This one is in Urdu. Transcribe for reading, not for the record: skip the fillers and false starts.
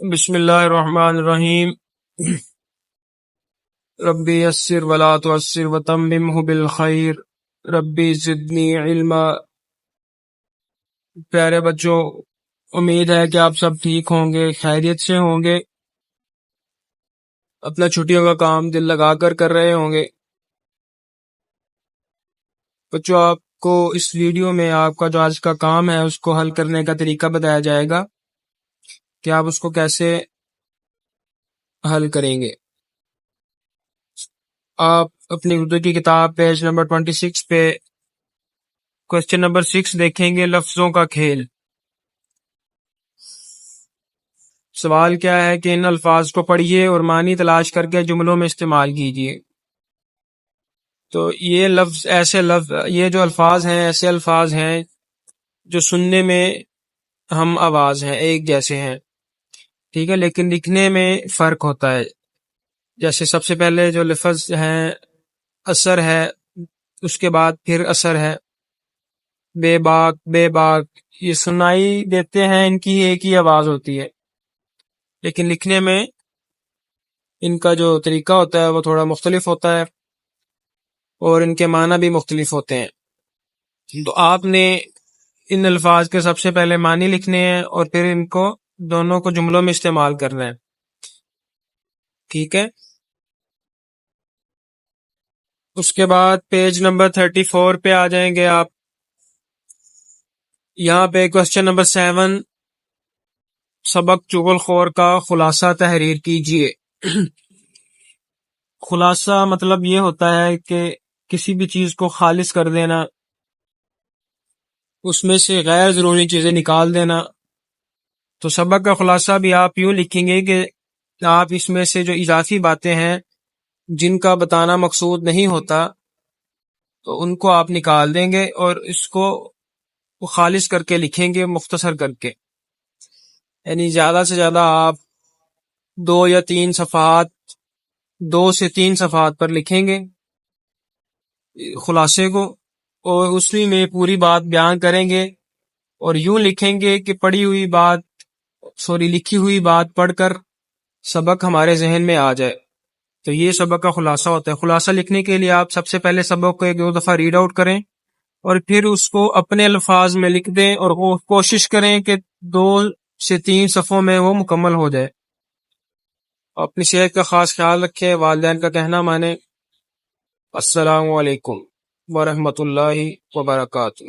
بسم اللہ الرحمن الرحیم۔ ربی یسر ولا تعسر وتممہ بالخیر، ربی زدنی علما۔ پیارے بچوں، امید ہے کہ آپ سب ٹھیک ہوں گے، خیریت سے ہوں گے، اپنا چھٹیوں کا کام دل لگا کر رہے ہوں گے۔ بچوں، آپ کو اس ویڈیو میں آپ کا جو آج کا کام ہے اس کو حل کرنے کا طریقہ بتایا جائے گا کہ آپ اس کو کیسے حل کریں گے۔ آپ اپنی اردو کی کتاب پیج نمبر 26 پہ کوشچن نمبر 6 دیکھیں گے، لفظوں کا کھیل۔ سوال کیا ہے کہ ان الفاظ کو پڑھیے اور معنی تلاش کر کے جملوں میں استعمال کیجیے۔ تو یہ جو الفاظ ہیں ایسے الفاظ ہیں جو سننے میں ہم آواز ہیں، ایک جیسے ہیں، ٹھیک ہے، لیکن لکھنے میں فرق ہوتا ہے۔ جیسے سب سے پہلے جو لفظ ہیں اثر ہے، اس کے بعد پھر اثر ہے، بے باک، بے باک، یہ سنائی دیتے ہیں، ان کی ایک ہی آواز ہوتی ہے، لیکن لکھنے میں ان کا جو طریقہ ہوتا ہے وہ تھوڑا مختلف ہوتا ہے اور ان کے معنی بھی مختلف ہوتے ہیں۔ تو آپ نے ان الفاظ کے سب سے پہلے معنی لکھنے ہیں اور پھر ان کو دونوں کو جملوں میں استعمال کرنا ہے، ٹھیک ہے۔ اس کے بعد پیج نمبر 34 پہ آ جائیں گے آپ۔ یہاں پہ کوشچن نمبر 7، سبق چغل خور کا خلاصہ تحریر کیجیے۔ خلاصہ مطلب یہ ہوتا ہے کہ کسی بھی چیز کو خالص کر دینا، اس میں سے غیر ضروری چیزیں نکال دینا۔ تو سبق کا خلاصہ بھی آپ یوں لکھیں گے کہ آپ اس میں سے جو اضافی باتیں ہیں جن کا بتانا مقصود نہیں ہوتا تو ان کو آپ نکال دیں گے اور اس کو خالص کر کے لکھیں گے، مختصر کر کے، یعنی زیادہ سے زیادہ آپ 2 سے 3 صفحات پر لکھیں گے خلاصے کو، اور اسی میں پوری بات بیان کریں گے اور یوں لکھیں گے کہ لکھی ہوئی بات پڑھ کر سبق ہمارے ذہن میں آ جائے۔ تو یہ سبق کا خلاصہ ہوتا ہے۔ خلاصہ لکھنے کے لیے آپ سب سے پہلے سبق کو 1-2 دفعہ ریڈ آؤٹ کریں اور پھر اس کو اپنے الفاظ میں لکھ دیں اور وہ کوشش کریں کہ 2 سے 3 صفحوں میں وہ مکمل ہو جائے۔ اپنی صحت کا خاص خیال رکھیں، والدین کا کہنا مانیں۔ السلام علیکم ورحمۃ اللہ وبرکاتہ۔